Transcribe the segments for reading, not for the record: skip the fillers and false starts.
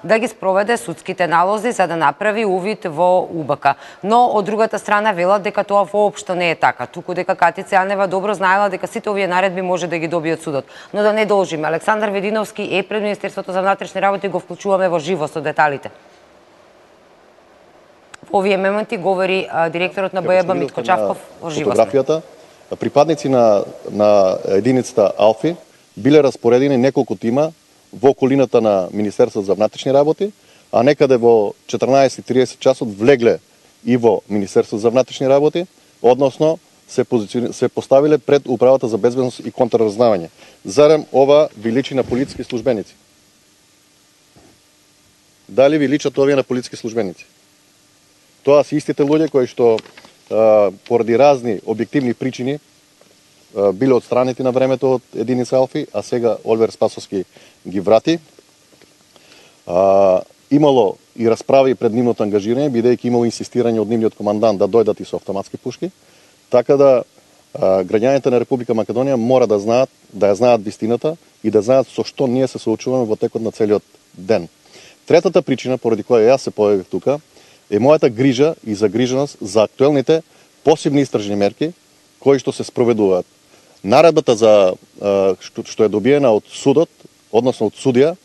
да ги спроведе судските налози за да направи увид во УБК. Но од другата страна велат дека тоа воопшто не е така, туку дека Катица Јанева добро знаела дека сите овие наредби може да ги добие од судот. Но да не должиме, Александар Вединовски е пред Министерството за внатрешни работи, го вклучуваме во живо со деталите. Во овие моменти говори директорот на БЈБ Митко Чавков во живо. Фотографијата, припадници на единицата Алфи биле распоредени неколку тима во околината на Министерството за внатрешни работи, а некаде во 14:30 часот влегле и во Министерството за внатрешни работи, односно се поставиле пред Управата за безбедност и контрразнавање. Зарем ова ви личи на полициски службеници? Дали ви личат овие на полициски службеници? Тоа се истите луѓе кои што поради разни објективни причини биле отстранети на времето од единица Алфи, а сега Оливер Спасовски ги врати. Имало и расправи пред нивното ангажирање, бидејќи имало инсистирање од нивниот командант да дојдат и со автоматски пушки. Така да граѓаните на Република Македонија мора да знаат, да ја знаат вистината и да знаат со што ние се соочуваме во текот на целиот ден. Третата причина поради која јас се појавив тука е мојата грижа и загриженост за актуелните посебни истражни мерки кои што се спроведуваат. Наредбата за што е добиена од судот, односно од судија,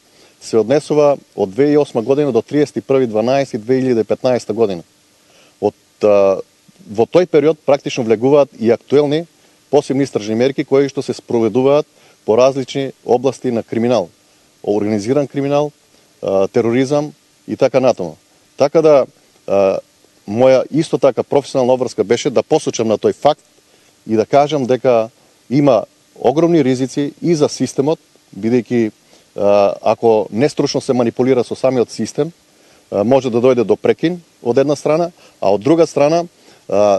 се однесува од 2008 година до 31.12.2015 година. Во тој период практично влегуваат и актуелни посебни истражни мерки кои што се спроведуваат по различни области на криминал, организиран криминал, тероризам и така натаму. Така да моја исто така професионална обврска беше да посочам на тој факт и да кажам дека има огромни ризици и за системот, бидејќи ако нестручно се манипулира со самиот систем, може да дојде до прекин од една страна, а од друга страна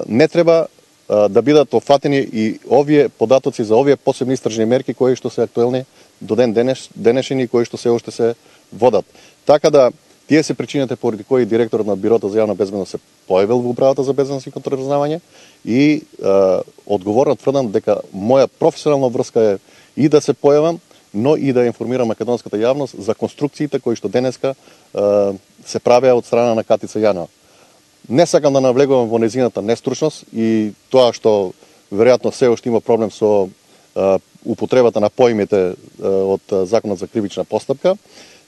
не треба да бидат офатени и овие податоци за овие посебни истражни мерки кои што се актуелни до ден денешен и кои што се уште се водат. Така да тие се причините поради кои директорот на Бирото за јавна безбедност се појавил во Управата за безбедност и контрразнавање и одговорно тврдам дека моја професионална врска е и да се појавам, но и да информирам македонската јавност за конструкциите кои што денеска се правеа од страна на Катица Јанева. Не сакам да навлегувам во незината нестручност и тоа што веројатно се уште има проблем со употребата на поимите од Законот за кривична постапка,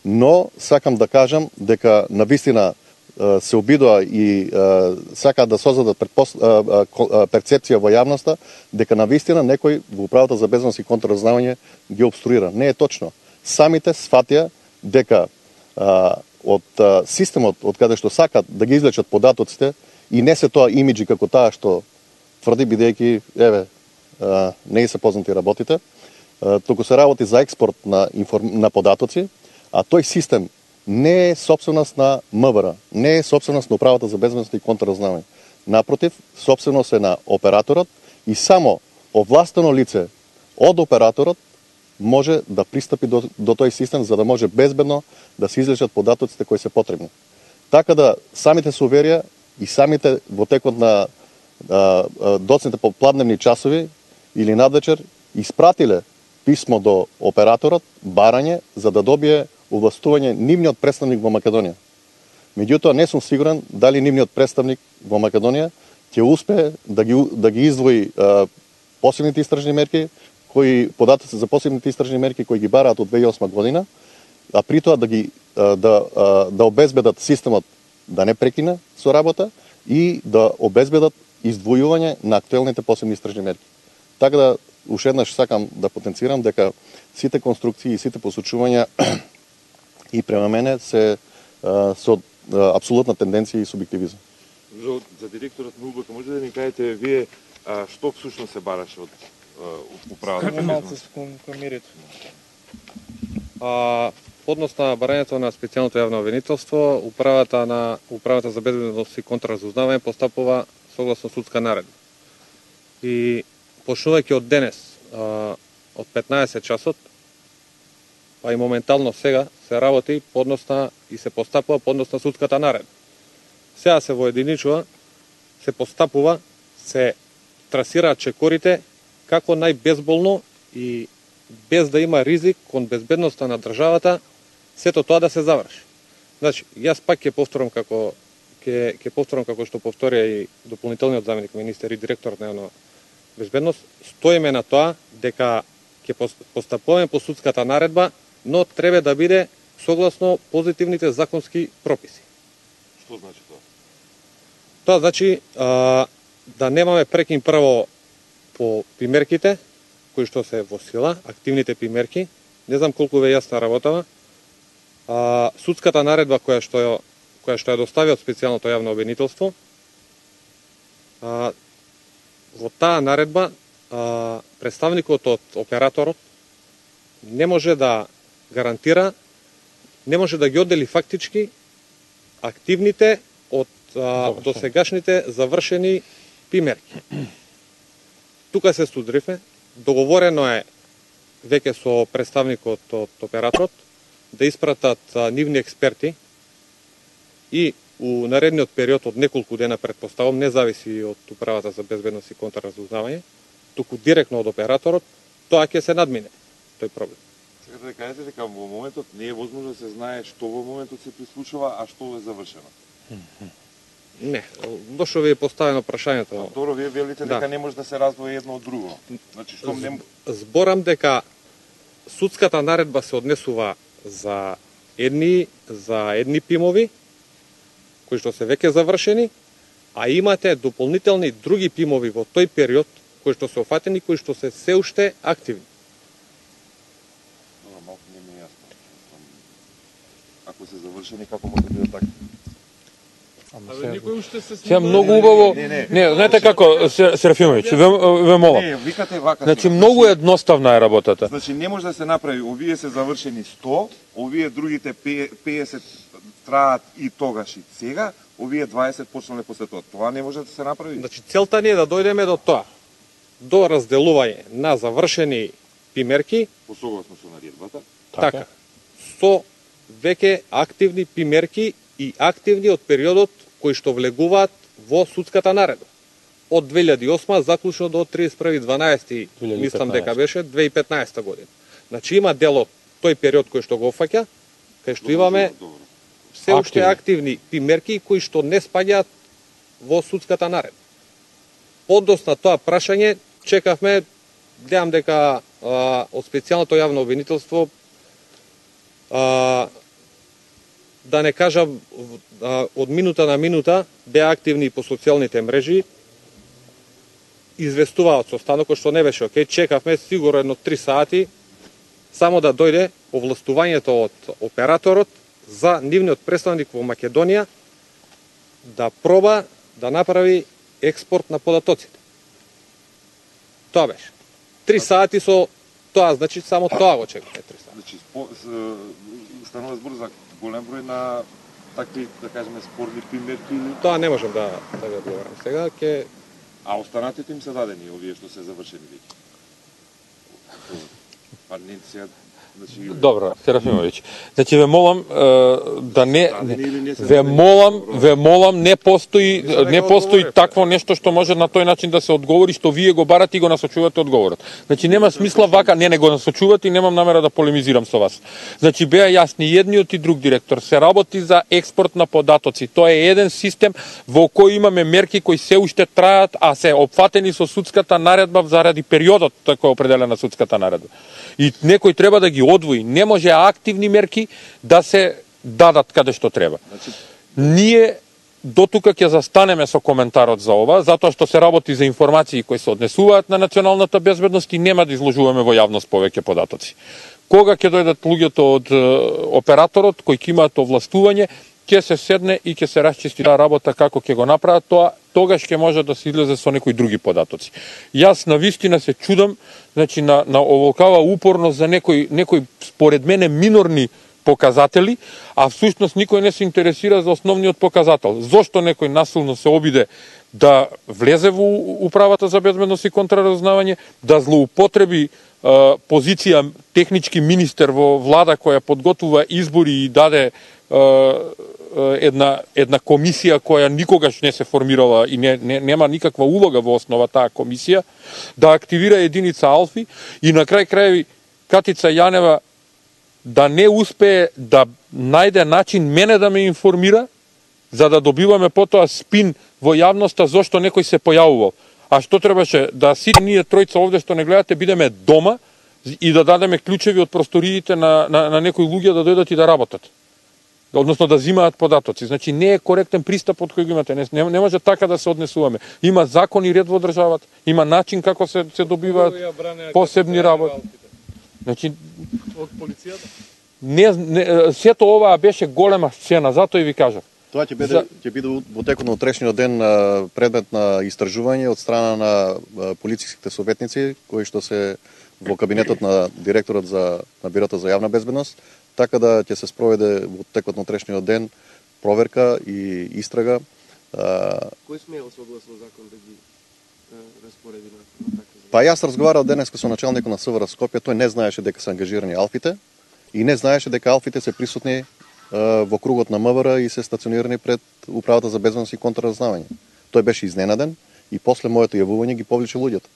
но сакам да кажам дека навистина се обидува и сакаат да создадат перцепција во јавноста дека навистина некој во Управата за безбедност и контрразнавање ги обструира. Не е точно. Самите сфатија дека од системот од каде што сакат да ги извлечат податоците и не се тоа имиџи како таа што тврди, бидејќи не се познати работите, туку се работи за експорт на податоци, а тој систем не е собственост на МВР, не е собственост на Управата за безбедност и контрразнавање. Напротив, собственост е на операторот и само овластено лице од операторот може да пристапи до тој систем за да може безбедно да се извлечат податоците кои се потребни. Така да самите се уверија и самите во текот на доцните попладневни часови или надвечер испратиле писмо до операторот, барање за да добие овластување нивниот представник во Македонија. Меѓутоа не сум сигурен дали нивниот представник во Македонија ќе успее да ги издвои посебните истражни мерки, податоци за посебните истражни мерки кои ги бараат од 2008 година, а при тоа да обезбедат системот да не прекине со работа и да обезбедат издвојување на актуелните посебни истражни мерки. Така да уште еднаш сакам да потенцирам дека сите конструкции и сите посочувања и према мене се со апсолутна тенденција и субјективизам. За директорот на УБК може да ни кажете вие што всушност се бараше од Управата за безбедност? Однос на барањето на специјалното јавно обвинителство, Управата за безбедност и контрразузнавање постапува согласно судска наредба. И почнувајќи од денес, од 15 часот, па и моментално сега се работи и се постапува по однос на судската наредба. Сега се воединичува, се постапува, се трасираат чекорите како најбезболно и без да има ризик кон безбедноста на државата, сето тоа да се заврши. Значи, јас пак ќе повторам како што повторија и дополнителниот заменик министер и директорот на јавна безбедност, стоиме на тоа дека ќе постапуваме по судската наредба, но треба да биде согласно позитивните законски прописи. Што значи тоа? Тоа значи да немаме прекин прво по примерките кои што се во сила, активните примерки. Не знам колку ве јасна работава. Судската наредба која што ја достави од специјалното јавно обвинителство, во таа наредба представникот од операторот не може да гарантира, не може да ги оддели фактички активните од досегашните завршени примерки. Тука се студривме, договорено е веќе со представникот од операторот да испратат нивни експерти и у наредниот период од неколку дена, предпоставам, не зависи од Управата за безбедност и контрразузнавање, туку директно од операторот, тоа ќе се надмине тој проблем. Сакате да кажете дека во моментот не е возможно да се знае што во моментот се прислучува, а што е завршено? Не, дошо ви е поставено прашањето. Добро, вие велите дека не може да се раздвои едно од друго. Значи, што не... Зборам дека судската наредба се однесува за едни пимови, кои што се веќе завршени, а имате дополнителни други пимови во тој период, кои што се офатени, кои што се се уште активни. Добро, малку не ми е јасно. Ако се завршени, како може да биде така? Никој уште се сега многу убаво. Не, знаете како, Серафимович, ве молам. Не, викате вака. Значи многу едноставна е работата. Значи не може да се направи, овие се завршени 100, овие другите 50 траат и тогаш и сега, овие 20 почнале после тоа. Тоа не може да се направи. Значи целта ни е да дојдеме до тоа, до разделување на завршени примерки, Посогласно со наредбата. така, со веќе активни примерки и активни од периодот кои што влегуваат во судската наредба. Од 2008 заклучно до 31.12. мислам дека беше 2015 година. Значи има дел од тој период кој што го опфаќа, кај што имаме се уште активни примерки кои што не спаѓаат во судската наредба. Однос на тоа прашање чекавме, гледам дека од специјалното јавно обвинителство, да не кажам од минута на минута беа активни по социјалните мрежи, известуваат со станокот што не беше окей, чекавме сигурно 3 сати само да дојде овластувањето од операторот за нивниот представник во Македонија да проба да направи експорт на податоците. Тоа беше. 3 сати со тоа, значи само тоа го чекаме 3 сати. Значи станува збор за голем број на такви, да кажеме, спорни примерки. Тоа не можам да ви одговорам сега, А останатите им се дадени, овие што се завршени веќе. Па не сега, значи... Добро, Серафимович. Значи ве молам да не ве молам не постои такво нешто што може на тој начин да се одговори, што вие го барате и го насочувате одговорот. Значи нема смисла вака, не го насочувате и немам намера да полемизирам со вас. Значи беа јасни едниот и друг директор, се работи за експорт на податоци. Тоа е еден систем во кој имаме мерки кои се уште траат, а се опфатени со судската наредба заради периодот кој е определена судската наредба. И некој треба да ги одвои. Не може активни мерки да се дадат каде што треба. Ние до тука ќе застанеме со коментарот за ова, затоа што се работи за информации кои се однесуваат на националната безбедност и нема да изложуваме во јавност повеќе податоци. Кога ќе дојдат луѓето од операторот кои ќе имаат овластување, ќе се седне и ќе се расчисти таа работа како ќе го направат тоа, тогаш ќе може да се излезе со некои други податоци. Јас на вистина се чудам, значи на оволкава упорност за некои според мене минорни показатели, а всушност никој не се интересира за основниот показател. Зошто некој насилно се обиде да влезе во Управата за безбедност и контраразузнавање, да злоупотреби позиција технички министер во влада која подготвува избори и даде една комисија која никогаш не се формирала и нема никаква улога во основа таа комисија, да активира единица Алфи и на крај крајеви Катица Јанева да не успее да најде начин мене да ме информира, за да добиваме потоа спин во јавноста зошто некој се појавувал. А што требаше? Да сите ние тројца овде што не гледате бидеме дома и да дадеме клучеви од просториите на некои луѓе да дојдат и да работат. Односно да взимаат податоци. Значи не е коректен пристап од кој го имате. Не може така да се однесуваме. Има закон и ред во државата, има начин како се добиваат посебни работи. Значи од полицијата? Сето ова беше голема сцена, затоа и ви кажав. Тоа ќе биде во текот на утрешниот ден предмет на истражување од страна на полициските советници кои што се во кабинетот на директорот на Бирото за јавна безбедност, така да ќе се спроведе во текот на утрешниот ден проверка и истрага. Кој смеел согласно закон да ги распореди на така? Па јас разговарав денеска со началникот на СВР Скопје, тој не знаеше дека се ангажирани алфите и не знаеше дека алфите се присутни во кругот на МВР и се стационирани пред Управата за безбедност и контраразузнавање. Тој беше изненаден и после моето јавување ги повлече луѓето.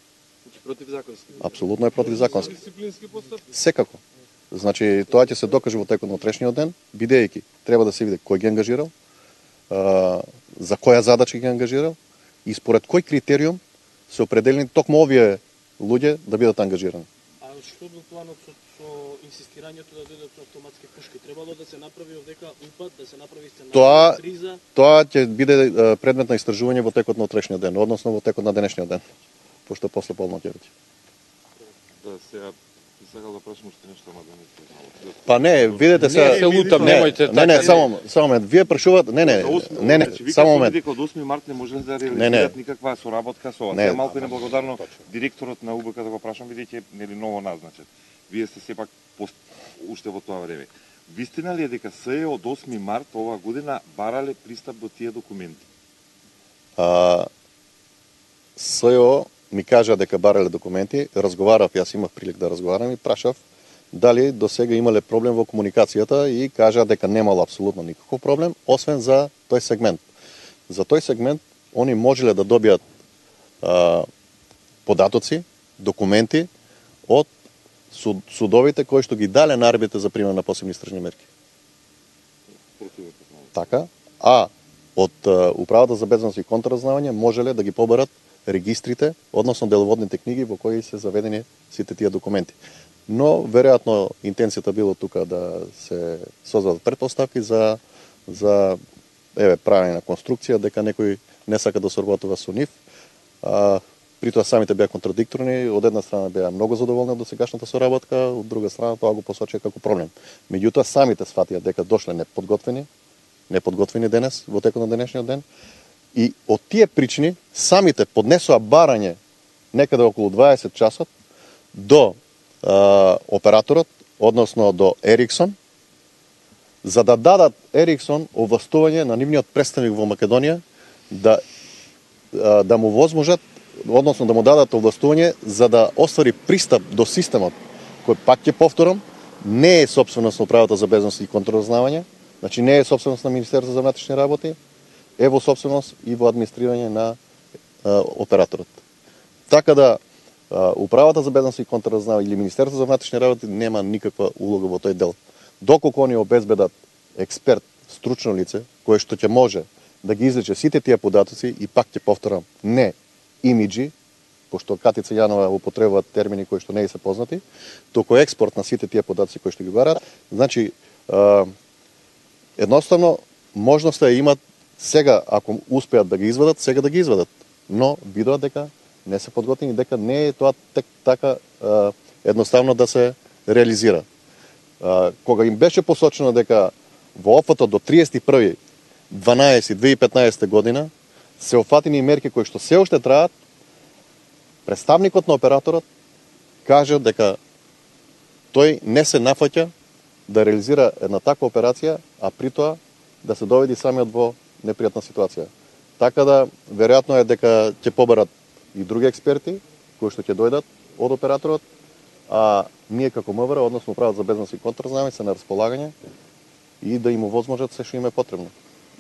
Значи противзаконски? Апсолутно е противзаконски. Дисциплински постапки? Секако. Значи тоа ќе се докаже во текот на утрешниот ден, бидејќи треба да се види кој ги ангажирал, за која задача ги ангажирал и според кој критериум се определени токму овие луѓе да бидат ангажирани. А што бил планот со инсистирањето да дојдат со автоматски пушки? Требало да се направи овдека упад, да се направи сценарија, криза? Тоа ќе биде предмет на истражување во текот на утрешниот ден, односно во текот на денешниот ден, пошто после полноќ ќе. Да, сега сакал да прашам уште нешто, ама да не се знам. Па не, видете се. Не се лутам, немојте така. Не, само момент. Вие прашувате, не, само момент. Дека од 8 март не може да реализираат никаква соработка со вас. Е малку и неблагодарно директорот на УБК да го прашам, бидејќи нели ново назначен. Вие сте сепак уште во тоа време. Вистина ли е дека СЕ од 8 март оваа година барале пристап до тие документи? СЕО ми кажа дека барале документи, разговарав, јас имав прилик да разговарам и прашав дали до сега имале проблем во комуникацијата и кажа дека немало апсолутно никаков проблем, освен за тој сегмент. За тој сегмент они можеле да добијат податоци, документи од судовите кои што ги дале наредбите за примена на посебни истражни мерки. Така, а од Управата за безбедност и контраразузнавање можеле да ги побарат регистрите, односно деловодните книги во кои се заведени сите тие документи. Но веројатно интенцијата било тука да се создадат претпоставки за правење на конструкција дека некој не сака да соработува со нив. При тоа самите беа контрадикторни, од една страна беа многу задоволни од досегашната соработка, од друга страна тоа го посочија како проблем. Меѓутоа самите сфатија дека дошле неподготвени денес во текот на денешниот ден и од тие причини самите поднесоа барање некаде околу 20 часот до операторот, односно до Ериксон, за да дадат Ериксон овластување на нивниот представник во Македонија да му возможат, односно да му дадат овластување за да оствари пристап до системот, кој пак ќе повторам, не е собственост на Управата за безбедност и контраразузнавање, значи не е собственост на Министерството за внатрешни работи, е во собственост и во администрирање на операторот. Така да Управата за безбедност и контраразузнавање или Министерството за внатрешни работи нема никаква улога во тој дел. Доколку они обезбедат експерт, стручно лице, кое што ќе може да ги извлече сите тие податоци и пак ќе повторам, не имиджи, пошто Катица Јанова употребуваат термини кои што не се познати, току експорт на сите тие податоци кои што ги барат, значи едноставно можноста имат сега, ако успеат да ги извадат, сега да ги извадат. Но видоа дека не се подготвени, дека не е тоа така едноставно да се реализира. Кога им беше посочено дека во ОФТ до 31.12.2015 година се офатени мерки кои што се уште траат, представникот на операторот кажа дека тој не се нафаќа да реализира една таква операција, а при тоа да се доведи самиот во непријатна ситуација. Така да, веројатно е дека ќе побарат и други експерти кои што ќе дојдат од операторот, а ние како МВР, односно Управата за безбедност и контраразузнавање, се на располагање и да им овозможат се што им е потребно.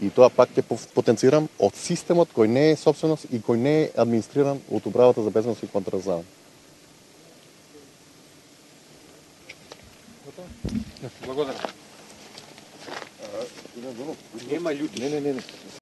И тоа пак ќе потенцирам од системот кој не е собственост и кој не е администриран од Управата за безбедност и контраразузнавање. Благодарам. Нема љути. Не.